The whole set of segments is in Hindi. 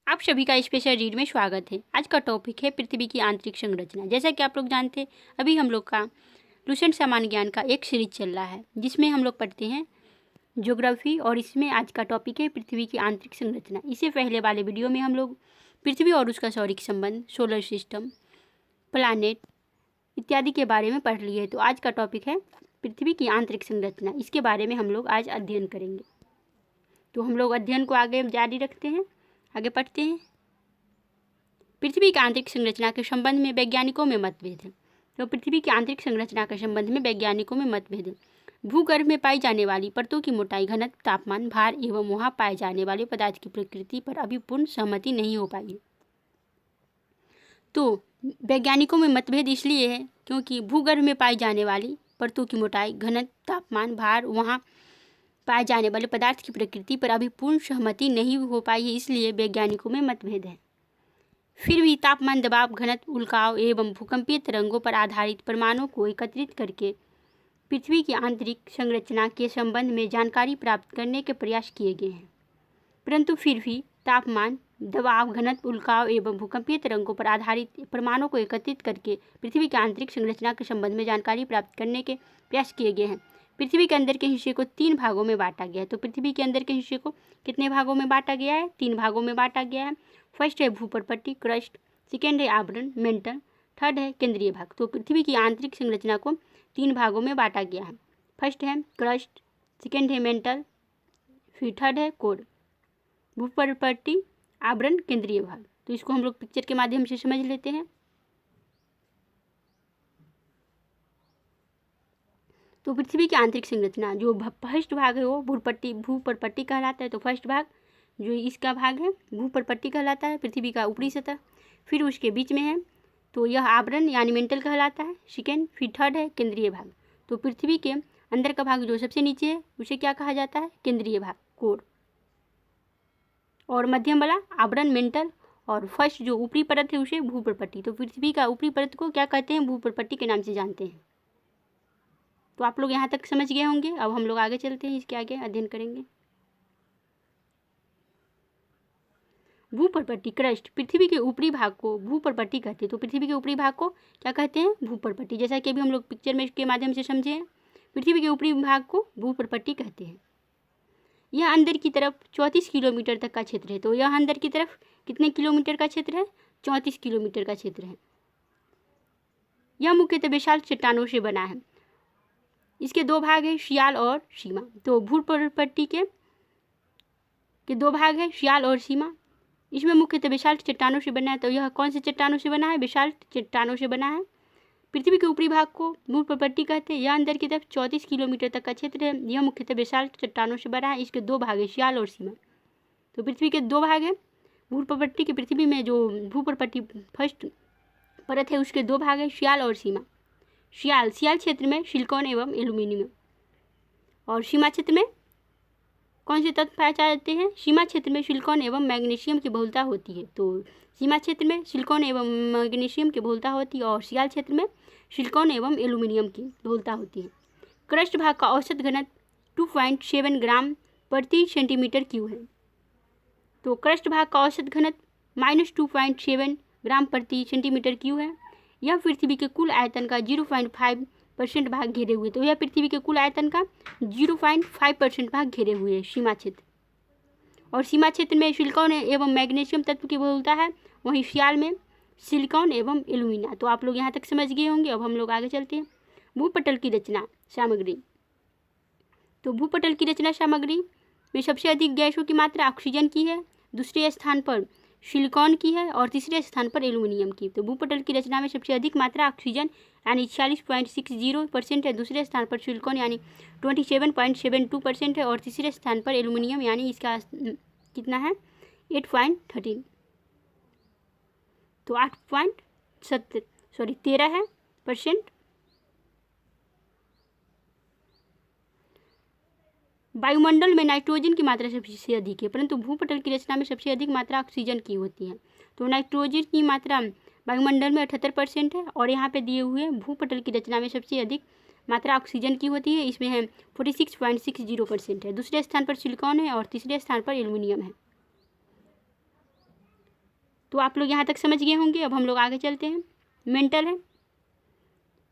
आप सभी का स्पेशल रीड में स्वागत है। आज का टॉपिक है पृथ्वी की आंतरिक संरचना। जैसा कि आप लोग जानते हैं, अभी हम लोग का लुसेंट सामान्य ज्ञान का एक सीरीज चल रहा है जिसमें हम लोग पढ़ते हैं ज्योग्राफी, और इसमें आज का टॉपिक है पृथ्वी की आंतरिक संरचना। इससे पहले वाले वीडियो में हम लोग पृथ्वी और उसका सौरिक संबंध, सोलर सिस्टम, प्लानेट इत्यादि के बारे में पढ़ लिए। तो आज का टॉपिक है पृथ्वी की आंतरिक संरचना। इसके बारे में हम लोग आज अध्ययन करेंगे। तो हम लोग अध्ययन को आगे जारी रखते हैं, आगे पढ़ते हैं। पृथ्वी की आंतरिक संरचना के संबंध में वैज्ञानिकों में मतभेद है। तो पृथ्वी की आंतरिक संरचना के संबंध में वैज्ञानिकों में मतभेद है। भूगर्भ में पाई जाने वाली परतों की मोटाई, घनत्व, तापमान, भार एवं वहां पाए जाने वाले पदार्थ की प्रकृति पर अभी पूर्ण सहमति नहीं हो पाई है। तो वैज्ञानिकों में मतभेद इसलिए है क्योंकि भूगर्भ में पाई जाने वाली परतों की मोटाई, घनत्व, तापमान, भार, वहां पाए जाने वाले पदार्थ की प्रकृति पर अभी पूर्ण सहमति नहीं हो पाई है, इसलिए वैज्ञानिकों में मतभेद है। फिर भी तापमान, दबाव, घनत्व, उल्काओं एवं भूकंपीय तरंगों पर आधारित प्रमाणों को एकत्रित करके पृथ्वी की आंतरिक संरचना के संबंध में जानकारी प्राप्त करने के प्रयास किए गए हैं। परंतु फिर भी तापमान, दबाव, घनत्व, उल्काओं एवं भूकंपीय तरंगों पर आधारित प्रमाणों को एकत्रित करके पृथ्वी की आंतरिक संरचना के संबंध में जानकारी प्राप्त करने के प्रयास किए गए हैं। पृथ्वी के अंदर के हिस्से को 3 भागों में बांटा गया है। तो पृथ्वी के अंदर के हिस्से को कितने भागों में बांटा गया है? 3 भागों में बांटा गया है। फर्स्ट है भूपरपट्टी, क्रस्ट, सेकेंड है आवरण, मेंटल, थर्ड है केंद्रीय भाग। तो पृथ्वी की आंतरिक संरचना को 3 भागों में बांटा गया है। फर्स्ट है क्रस्ट, सेकेंड है मेंटल, फिर थर्ड है कोर। भूपरपट्टी, आवरण, केंद्रीय भाग। तो इसको हम लोग पिक्चर के माध्यम से समझ लेते हैं। तो पृथ्वी की आंतरिक संरचना जो फर्स्ट भाग है वो भूपरपट्टी कहलाता है। तो फर्स्ट भाग जो इसका भाग है भूपरपट्टी कहलाता है, पृथ्वी का ऊपरी सतह। फिर उसके बीच में है तो यह आवरण यानी मेंटल कहलाता है, सेकेंड। फिर थर्ड है केंद्रीय भाग। तो पृथ्वी के अंदर का भाग जो सबसे नीचे है उसे क्या कहा जाता है? केंद्रीय भाग, कोर। और मध्यम वाला आवरण, मेंटल। और फर्स्ट जो ऊपरी परत है उसे भूपरपट्टी। तो पृथ्वी का ऊपरी परत को क्या कहते हैं? भूपरपट्टी के नाम से जानते हैं। तो आप लोग यहाँ तक समझ गए होंगे। अब हम लोग आगे चलते हैं, इसके आगे अध्ययन करेंगे। भूपरपट्टी, क्रस्ट, पृथ्वी के ऊपरी भाग को भूपरपट्टी कहते हैं। तो पृथ्वी के ऊपरी भाग को क्या कहते हैं? भूपरपट्टी। जैसा कि अभी हम लोग पिक्चर में के माध्यम से समझे हैं, पृथ्वी के ऊपरी भाग को भूपरपट्टी कहते हैं। यह अंदर की तरफ 34 किलोमीटर तक का क्षेत्र है। तो यह अंदर की तरफ कितने किलोमीटर का क्षेत्र है? 34 किलोमीटर का क्षेत्र है। यह मुख्यतः विशाल चट्टानों से बना है। इसके 2 भाग है, शियाल और सीमा। तो भूपरपट्टी के 2 भाग है, शियाल और सीमा। इसमें मुख्यतः विशाल चट्टानों से बना है। तो यह कौन से चट्टानों से बना है? विशाल चट्टानों से बना है। पृथ्वी के ऊपरी भाग को भूपरपट्टी कहते हैं। यह अंदर की तरफ 34 किलोमीटर तक का क्षेत्र है। यह मुख्यतः विशाल चट्टानों से बना है। इसके 2 भाग है, शियाल और सीमा। तो पृथ्वी के 2 भाग है भूपरपट्टी के। पृथ्वी में जो भूपरपट्टी फर्स्ट परत है उसके 2 भाग है, शियाल और सीमा। शियाल क्षेत्र में सिलिकॉन एवं एल्यूमिनियम, और सीमा क्षेत्र में कौन से तत्व पाए जाते हैं? सीमा क्षेत्र में सिलिकॉन एवं मैग्नीशियम की बहुलता होती है। तो सीमा क्षेत्र में सिलिकॉन एवं मैग्नीशियम की बहुलता होती है, और शियाल क्षेत्र में सिलिकॉन एवं एल्यूमिनियम की बहुलता होती है। क्रस्ट भाग का औसत घनत्व 2.7 ग्राम प्रति सेंटीमीटर क्यूब है। तो क्रस्ट भाग का औसत घनत्व -2.7 ग्राम प्रति सेंटीमीटर क्यूब है। यह पृथ्वी के कुल आयतन का 0.5% भाग घेरे हुए। तो यह पृथ्वी के कुल आयतन का 0.5% भाग घेरे हुए है, सीमा क्षेत्र। और सीमा क्षेत्र में सिलिकॉन एवं मैग्नीशियम तत्व की बहुलता है, वहीं शियाल में सिलिकॉन एवं एल्यूमिना। तो आप लोग यहाँ तक समझ गए होंगे। अब हम लोग आगे चलते हैं। भूपटल की रचना सामग्री। तो भूपटल की रचना सामग्री में सबसे अधिक गैसों की मात्रा ऑक्सीजन की है, दूसरे स्थान पर सिलिकॉन की है, और तीसरे स्थान पर एल्यूमिनियम की। तो भूपटल की रचना में सबसे अधिक मात्रा ऑक्सीजन यानी 40.60% है, दूसरे स्थान पर सिलिकॉन यानी 27.72% है, और तीसरे स्थान पर एल्यूमिनियम यानी इसका कितना है? 8.13। तो 13 है %। वायुमंडल में नाइट्रोजन की मात्रा सबसे अधिक है, परंतु भूपटल की रचना में सबसे अधिक मात्रा ऑक्सीजन की होती है। तो नाइट्रोजन की मात्रा वायुमंडल में 78% है, और यहाँ पे दिए हुए भूपटल की रचना में सबसे अधिक मात्रा ऑक्सीजन की होती है, इसमें है 46.60% है। दूसरे स्थान पर सिलिकॉन है, और तीसरे स्थान पर एल्यूमिनियम है। तो आप लोग यहाँ तक समझ गए होंगे। अब हम लोग आगे चलते हैं। मेंटल है,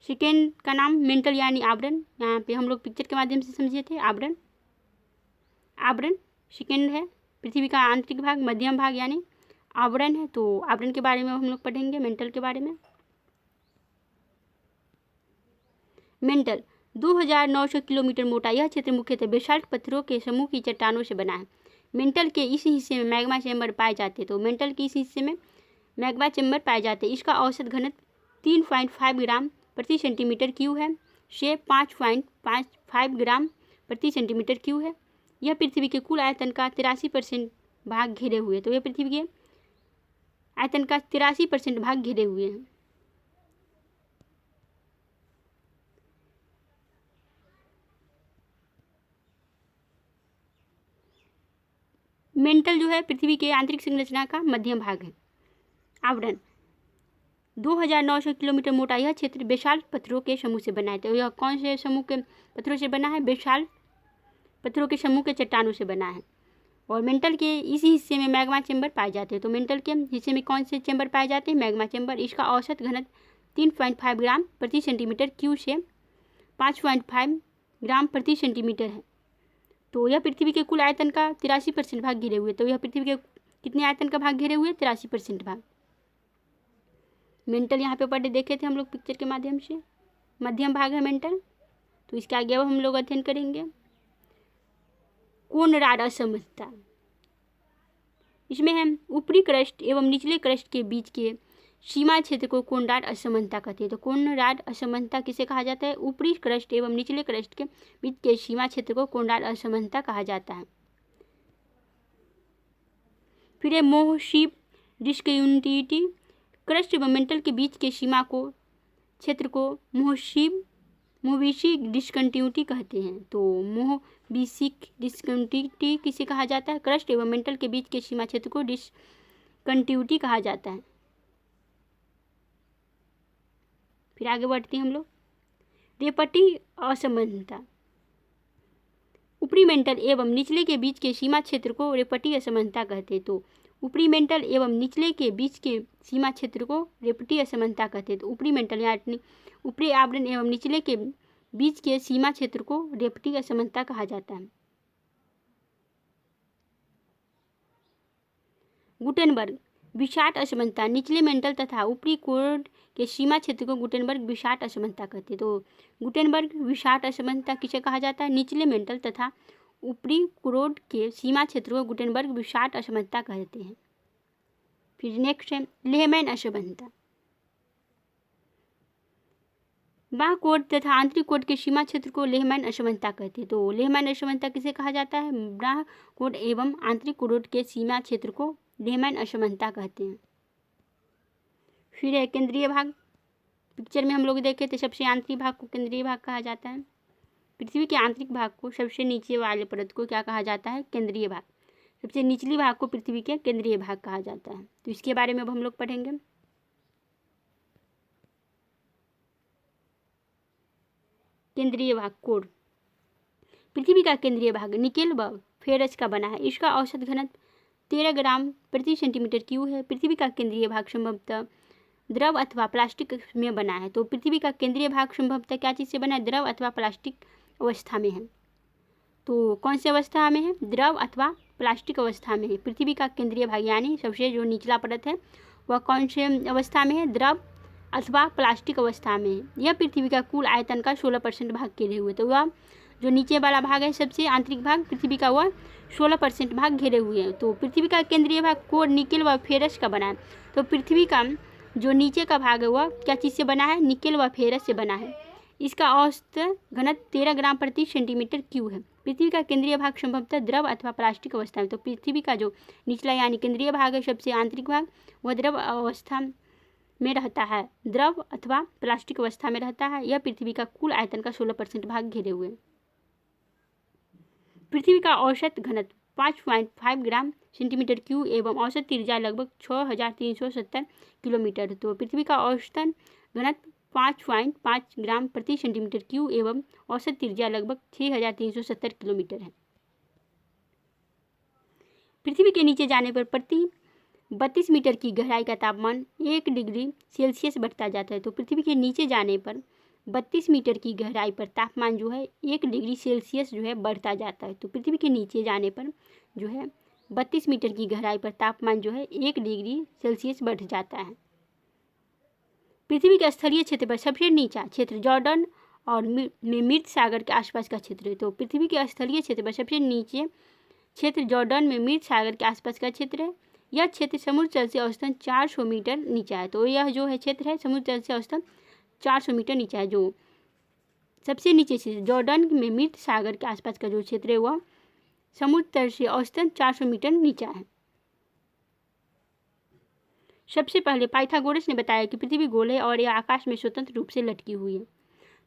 सेकेंड का नाम मेंटल यानी आवरण। यहाँ पे हम लोग पिक्चर के माध्यम से समझे थे आवरण। आवरण सेकेंड है, पृथ्वी का आंतरिक भाग, मध्यम भाग यानी आवरण है। तो आवरण के बारे में हम लोग पढ़ेंगे, मेंटल के बारे में। मेंटल 2900 किलोमीटर मोटा यह क्षेत्र मुख्यतः बेसाल्ट पत्थरों के समूह की चट्टानों से बना है। मेंटल के इस हिस्से में मैग्मा चैम्बर पाए जाते हैं। तो मेंटल के इस हिस्से में मैग्मा चैम्बर पाए जाते हैं। इसका औसत घनत्व 3.5 ग्राम प्रति सेंटीमीटर क्यूब है से 5.55 ग्राम प्रति सेंटीमीटर क्यूब है। यह पृथ्वी के कुल आयतन का 83% भाग घेरे हुए। तो यह पृथ्वी के आयतन का 83% भाग घेरे हुए हैं। मेंटल जो है पृथ्वी के आंतरिक संरचना का मध्यम भाग है। आवरण 2900 किलोमीटर मोटा यह क्षेत्र बेसाल्ट पत्थरों के समूह से बना है। तो यह कौन से समूह के पत्थरों से बना है? बेसाल्ट पत्थरों के समूह के चट्टानों से बना है। और मेंटल के इसी हिस्से में मैग्मा चैम्बर पाए जाते हैं। तो मेंटल के हिस्से में कौन से चैम्बर पाए जाते हैं? Magma chamber. इसका औसत घनत्व 3.5 ग्राम प्रति सेंटीमीटर क्यूब से 5.5 ग्राम प्रति सेंटीमीटर है। तो यह पृथ्वी के कुल आयतन का 83% भाग घेरे हुए। तो यह पृथ्वी के कितने आयतन का भाग घेरे हुए? 83% भाग। मेंटल यहाँ पे पढ़े देखे थे हम लोग पिक्चर के माध्यम से, मध्यम भाग है मेंटल। तो इसके आगे अब हम लोग अध्ययन करेंगे कोनराड असमर्थता। इसमें हम ऊपरी क्रस्ट एवं निचले क्रस्ट के बीच के सीमा क्षेत्र को कोनराड असमानता कहते हैं। तो कोनराड असमानता किसे कहा जाता है? ऊपरी क्रस्ट एवं निचले क्रस्ट के बीच के सीमा क्षेत्र को कोनराड असमानता कहा जाता है। फिर है मोहशीप डिस्कंटिन्यूटी। क्रस्ट एवं मेंटल के बीच के सीमा को क्षेत्र को मोहविशिक डिस्कंटिन्यूटी कहते हैं। तो मोहविशिक डिस्कंटिन्यूटी किसे कहा जाता है? क्रस्ट एवं मेंटल के बीच के सीमा क्षेत्र को डिस्कंटिन्यूटी कहा जाता है। फिर आगे बढ़ते हैं हम लोग रेपटी असमानता। ऊपरी मेंटल एवं निचले के बीच के सीमा क्षेत्र को रेपटी असमानता कहते हैं। तो ऊपरी मेंटल एवं निचले के बीच के सीमा क्षेत्र को रेपटी असमानता कहते हैं। तो ऊपरी मेंटल यानी ऊपरी आवरण एवं निचले के बीच के सीमा क्षेत्र को रेपटी असमानता कहा जाता है। गुटेनबर्ग विषाट असमानता। निचले मेंटल तथा ऊपरी कोड के सीमा क्षेत्र को गुटेनबर्ग विषाट असमानता कहते हैं। तो गुटेनबर्ग विषाट असमानता किसे कहा जाता है? निचले मेंटल तथा ऊपरी क्रोड के सीमा क्षेत्र को गुटेनबर्ग विषाट असमानता कहते हैं। फिर नेक्स्ट है लेहमैन असमानता। बाह्य कोड तथा आंतरिक कोड के सीमा क्षेत्र को लेहमैन असमानता कहते हैं। तो लेहमैन असमानता किसे कहा जाता है? बाह्य कोड एवं आंतरिक कोड के सीमा क्षेत्र को लेहमैन असमानता कहते हैं। फिर है केंद्रीय भाग। पिक्चर में हम लोग देखे थे सबसे आंतरिक भाग को केंद्रीय भाग कहा जाता है। पृथ्वी के आंतरिक भाग को सबसे नीचे वाले परत को क्या कहा जाता है? केंद्रीय भाग। सबसे निचली भाग को पृथ्वी के केंद्रीय भाग कहा जाता है। तो इसके बारे में अब हम लोग पढ़ेंगे। केंद्रीय भाग कोर। पृथ्वी का केंद्रीय भाग निकेल व फेरस का बना है। इसका औसत घनत्व 13 ग्राम प्रति सेंटीमीटर क्यूब है। पृथ्वी का केंद्रीय भाग संभवतः द्रव अथवा प्लास्टिक में बना है। तो पृथ्वी का केंद्रीय भाग संभवतः क्या चीज़ से बना है? द्रव अथवा प्लास्टिक अवस्था में है। तो कौन सी अवस्था में है? द्रव अथवा प्लास्टिक अवस्था में है। पृथ्वी का केंद्रीय भाग यानी सबसे जो निचला परत है वह कौन से अवस्था में है? द्रव अथवा प्लास्टिक अवस्था में है। यह पृथ्वी का कुल आयतन का 16% भाग घेरे हुए। तो वह जो नीचे वाला भाग है सबसे आंतरिक भाग पृथ्वी का वह 16% भाग घेरे हुए हैं। तो पृथ्वी का केंद्रीय भाग कोर निकेल व फेरस का बना है। तो पृथ्वी का जो नीचे का भाग है वह क्या चीज़ से बना है? निकेल व फेरस से बना है। इसका औसत घनत्व 13 ग्राम प्रति सेंटीमीटर क्यूब है। पृथ्वी का केंद्रीय भाग संभवतः द्रव अथवा प्लास्टिक अवस्था में। तो पृथ्वी का जो निचला यानी केंद्रीय भाग है सबसे आंतरिक भाग वह द्रव अवस्था में रहता है, द्रव अथवा प्लास्टिक अवस्था में रहता है। यह पृथ्वी का कुल आयतन का 16% भाग घेरे हुए। पृथ्वी का औसत घनत्व 5.5 ग्राम सेंटीमीटर क्यूब एवं औसत त्रिज्या लगभग 6370 किलोमीटर। तो पृथ्वी का औसतन घनत्व 5.5 ग्राम प्रति सेंटीमीटर क्यूब एवं औसत त्रिज्या लगभग 6370 किलोमीटर है। पृथ्वी के नीचे जाने पर प्रति 32 मीटर की गहराई का तापमान 1 डिग्री सेल्सियस बढ़ता जाता है। तो पृथ्वी के नीचे जाने पर 32 मीटर की गहराई पर तापमान जो है 1 डिग्री सेल्सियस जो है बढ़ता जाता है। तो पृथ्वी के नीचे जाने पर जो है 32 मीटर की गहराई पर तापमान जो है 1 डिग्री सेल्सियस बढ़ जाता है। पृथ्वी के स्थलीय क्षेत्र पर सबसे नीचा क्षेत्र जॉर्डन और मृत सागर के आसपास का क्षेत्र है। तो पृथ्वी के स्थलीय क्षेत्र पर सबसे नीचे क्षेत्र जॉर्डन में मृत सागर के आसपास का क्षेत्र है। यह क्षेत्र समुद्र तल से औसतन 400 मीटर नीचा है। तो यह जो है क्षेत्र है समुद्र तल से औसतन 400 मीटर नीचा है। जो सबसे नीचे क्षेत्र जॉर्डन में मृत सागर के आसपास का जो क्षेत्र है वह समुद्र तल से औसतन 400 मीटर नीचा है। सबसे पहले पाइथागोरस ने बताया कि पृथ्वी गोल है और यह आकाश में स्वतंत्र रूप से लटकी हुई है।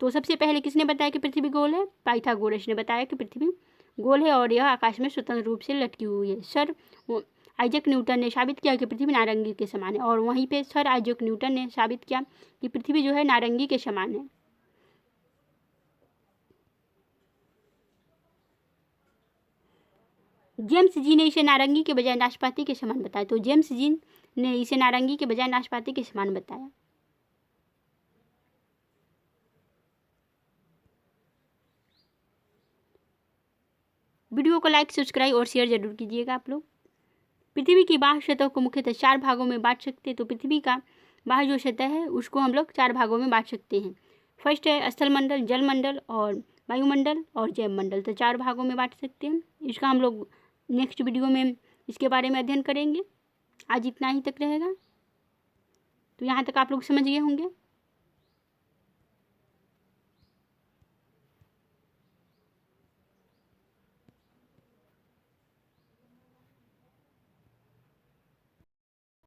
तो सबसे पहले किसने बताया कि पृथ्वी गोल है? पाइथागोरस ने बताया कि पृथ्वी गोल है और यह आकाश में स्वतंत्र रूप से लटकी हुई है। सर आइजैक न्यूटन ने साबित किया कि पृथ्वी नारंगी के समान है और वहीं पे सर आइजैक न्यूटन ने साबित किया कि पृथ्वी जो है नारंगी के समान है। जेम्स जी ने इसे नारंगी के बजाय नाशपाती के समान बताया। तो जेम्स जी ने इसे नारंगी के बजाय नाशपाती के समान बताया। वीडियो को लाइक, सब्सक्राइब और शेयर जरूर कीजिएगा आप लोग। पृथ्वी की बाह्य सतह को मुख्यतः 4 भागों में बांट सकते हैं। तो पृथ्वी का बाह्य जो सतह है उसको हम लोग 4 भागों में बांट सकते हैं। फर्स्ट है स्थलमंडल, जलमंडल और वायुमंडल और जैवमंडल। तो 4 भागों में बांट सकते हैं। इसका हम लोग नेक्स्ट वीडियो में इसके बारे में अध्ययन करेंगे। आज इतना ही तक रहेगा। तो यहाँ तक आप लोग समझ गए होंगे।